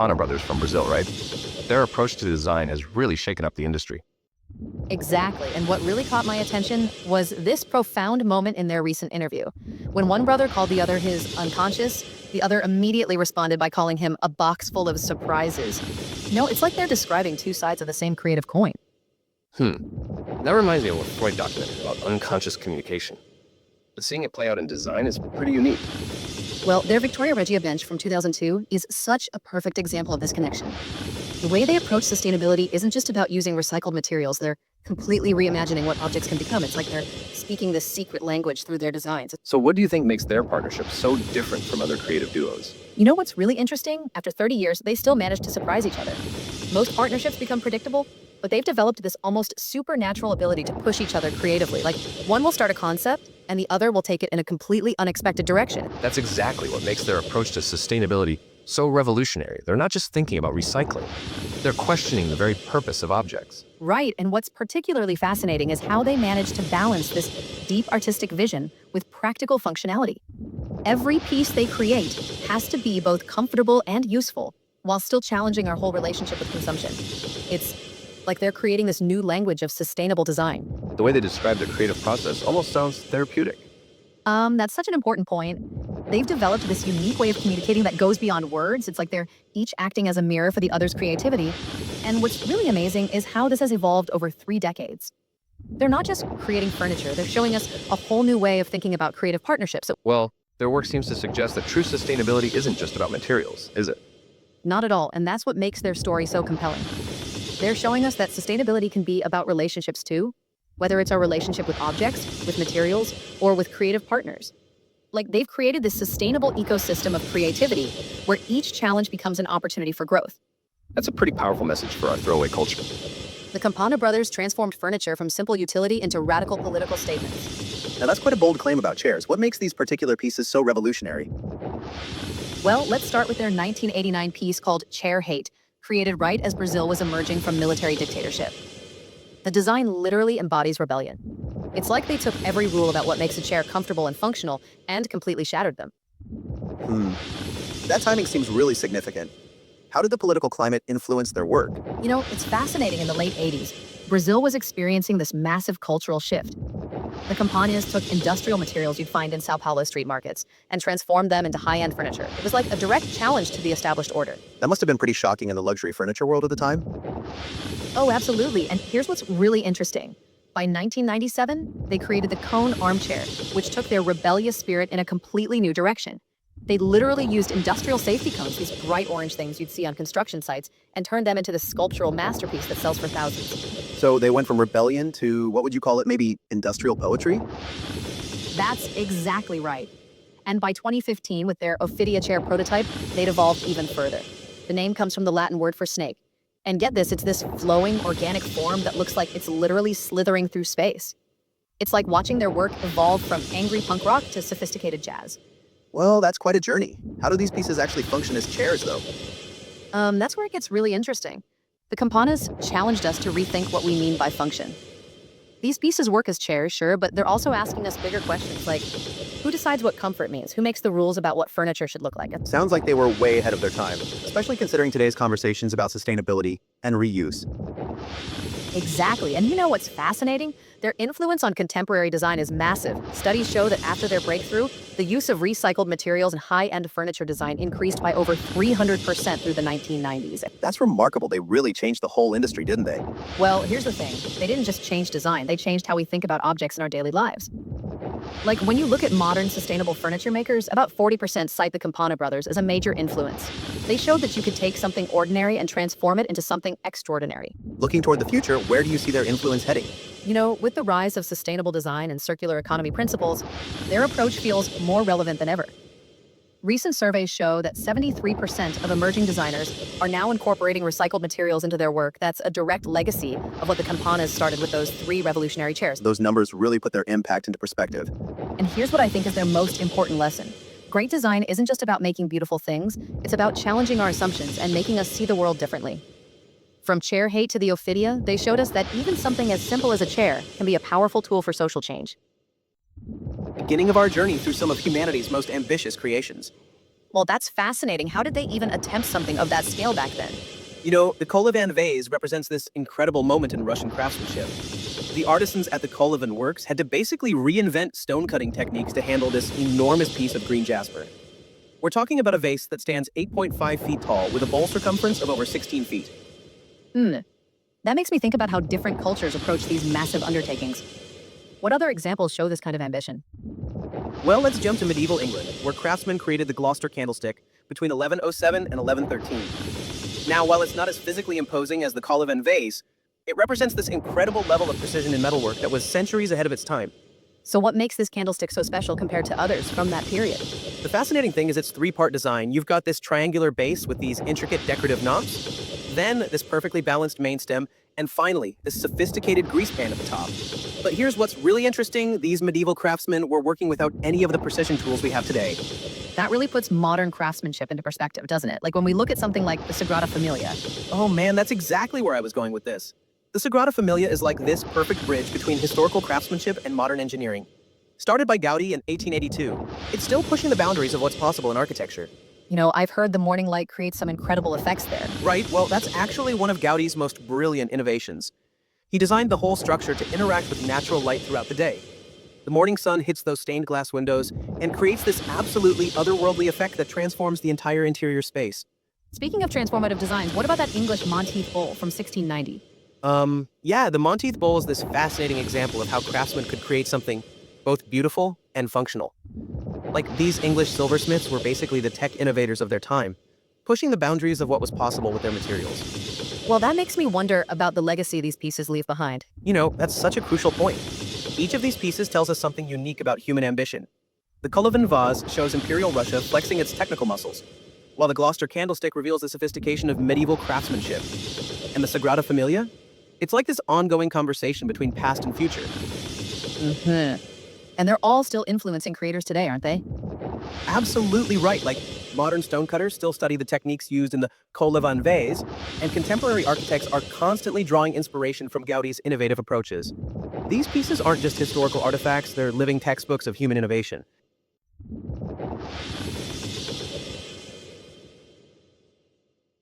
Campana Brothers from Brazil, right? Their approach to design has really shaken up the industry. Exactly. And what really caught my attention was this profound moment in their recent interview. When one brother called the other his unconscious, the other immediately responded by calling him a box full of surprises. It's like they're describing two sides of the same creative coin. That reminds me of what Freud documented about unconscious communication. But seeing it play out in design is pretty unique. Well, their Victoria Regia bench from 2002 is such a perfect example of this connection. The way they approach sustainability isn't just about using recycled materials. They're completely reimagining what objects can become. It's like they're speaking this secret language through their designs. So what do you think makes their partnership so different from other creative duos? You know what's really interesting? After 30 years, they still manage to surprise each other. Most partnerships become predictable, but they've developed this almost supernatural ability to push each other creatively. Like, one will start a concept, and the other will take it in a completely unexpected direction. That's exactly what makes their approach to sustainability so revolutionary. They're not just thinking about recycling. They're questioning the very purpose of objects. Right, and what's particularly fascinating is how they manage to balance this deep artistic vision with practical functionality. Every piece they create has to be both comfortable and useful, while still challenging our whole relationship with consumption. It's like they're creating this new language of sustainable design. The way they describe their creative process almost sounds therapeutic. That's such an important point. They've developed this unique way of communicating that goes beyond words. It's like they're each acting as a mirror for the other's creativity. And what's really amazing is how this has evolved over 3 decades. They're not just creating furniture, they're showing us a whole new way of thinking about creative partnerships. Well, their work seems to suggest that true sustainability isn't just about materials, is it? Not at all, and that's what makes their story so compelling. They're showing us that sustainability can be about relationships too, whether it's our relationship with objects, with materials, or with creative partners. Like, they've created this sustainable ecosystem of creativity where each challenge becomes an opportunity for growth. That's a pretty powerful message for our throwaway culture. The Campana Brothers transformed furniture from simple utility into radical political statements. Now that's quite a bold claim about chairs. What makes these particular pieces so revolutionary? Well, let's start with their 1989 piece called Chair Hate, created right as Brazil was emerging from military dictatorship. The design literally embodies rebellion. It's like they took every rule about what makes a chair comfortable and functional and completely shattered them. That timing seems really significant. How did the political climate influence their work? It's fascinating. In the late 80s, Brazil was experiencing this massive cultural shift. The Campanas took industrial materials you'd find in Sao Paulo street markets and transformed them into high-end furniture. It was like a direct challenge to the established order. That must have been pretty shocking in the luxury furniture world at the time. Oh, absolutely. And here's what's really interesting. By 1997, they created the cone armchair, which took their rebellious spirit in a completely new direction. They literally used industrial safety cones, these bright orange things you'd see on construction sites, and turned them into this sculptural masterpiece that sells for thousands. So they went from rebellion to, what would you call it, maybe industrial poetry? That's exactly right. And by 2015, with their Ophidia chair prototype, they'd evolved even further. The name comes from the Latin word for snake. And get this, it's this flowing, organic form that looks like it's literally slithering through space. It's like watching their work evolve from angry punk rock to sophisticated jazz. Well, that's quite a journey. How do these pieces actually function as chairs, though? That's where it gets really interesting. The Campanas challenged us to rethink what we mean by function. These pieces work as chairs, sure, but they're also asking us bigger questions like, who decides what comfort means? Who makes the rules about what furniture should look like? Sounds like they were way ahead of their time, especially considering today's conversations about sustainability and reuse. Exactly. And you know what's fascinating? Their influence on contemporary design is massive. Studies show that after their breakthrough, the use of recycled materials in high-end furniture design increased by over 300% through the 1990s. That's remarkable. They really changed the whole industry, didn't they? Well, here's the thing. They didn't just change design. They changed how we think about objects in our daily lives. Like, when you look at modern sustainable furniture makers, about 40% cite the Campana Brothers as a major influence. They showed that you could take something ordinary and transform it into something extraordinary. Looking toward the future, where do you see their influence heading? With the rise of sustainable design and circular economy principles, their approach feels more relevant than ever. Recent surveys show that 73% of emerging designers are now incorporating recycled materials into their work. That's a direct legacy of what the Campanas started with those 3 revolutionary chairs. Those numbers really put their impact into perspective. And here's what I think is their most important lesson. Great design isn't just about making beautiful things, it's about challenging our assumptions and making us see the world differently. From chair hate to the Ophidia, they showed us that even something as simple as a chair can be a powerful tool for social change. Beginning of our journey through some of humanity's most ambitious creations. Well, that's fascinating. How did they even attempt something of that scale back then? You know, the Kolovan Vase represents this incredible moment in Russian craftsmanship. The artisans at the Kolovan works had to basically reinvent stone-cutting techniques to handle this enormous piece of green jasper. We're talking about a vase that stands 8.5 feet tall with a bowl circumference of over 16 feet. That makes me think about how different cultures approach these massive undertakings. What other examples show this kind of ambition? Well, let's jump to medieval England, where craftsmen created the Gloucester Candlestick between 1107 and 1113. Now, while it's not as physically imposing as the Kolovan Vase, it represents this incredible level of precision in metalwork that was centuries ahead of its time. So what makes this candlestick so special compared to others from that period? The fascinating thing is its three-part design. You've got this triangular base with these intricate decorative knobs, then this perfectly balanced main stem, and finally, this sophisticated grease pan at the top. But here's what's really interesting. These medieval craftsmen were working without any of the precision tools we have today. That really puts modern craftsmanship into perspective, doesn't it? Like when we look at something like the Sagrada Familia. Oh man, that's exactly where I was going with this. The Sagrada Familia is like this perfect bridge between historical craftsmanship and modern engineering. Started by Gaudí in 1882, it's still pushing the boundaries of what's possible in architecture. You know, I've heard the morning light creates some incredible effects there. Right, well, that's actually one of Gaudí's most brilliant innovations. He designed the whole structure to interact with natural light throughout the day. The morning sun hits those stained glass windows and creates this absolutely otherworldly effect that transforms the entire interior space. Speaking of transformative designs, what about that English Monteith Bowl from 1690? Yeah, the Monteith Bowl is this fascinating example of how craftsmen could create something both beautiful and functional. Like, these English silversmiths were basically the tech innovators of their time, pushing the boundaries of what was possible with their materials. Well, that makes me wonder about the legacy these pieces leave behind. You know, that's such a crucial point. Each of these pieces tells us something unique about human ambition. The Kolovan Vase shows Imperial Russia flexing its technical muscles, while the Gloucester Candlestick reveals the sophistication of medieval craftsmanship. And the Sagrada Familia? It's like this ongoing conversation between past and future. And they're all still influencing creators today, aren't they? Absolutely right. Like, modern stonecutters still study the techniques used in the Kolovan Vase, and contemporary architects are constantly drawing inspiration from Gaudí's innovative approaches. These pieces aren't just historical artifacts, they're living textbooks of human innovation.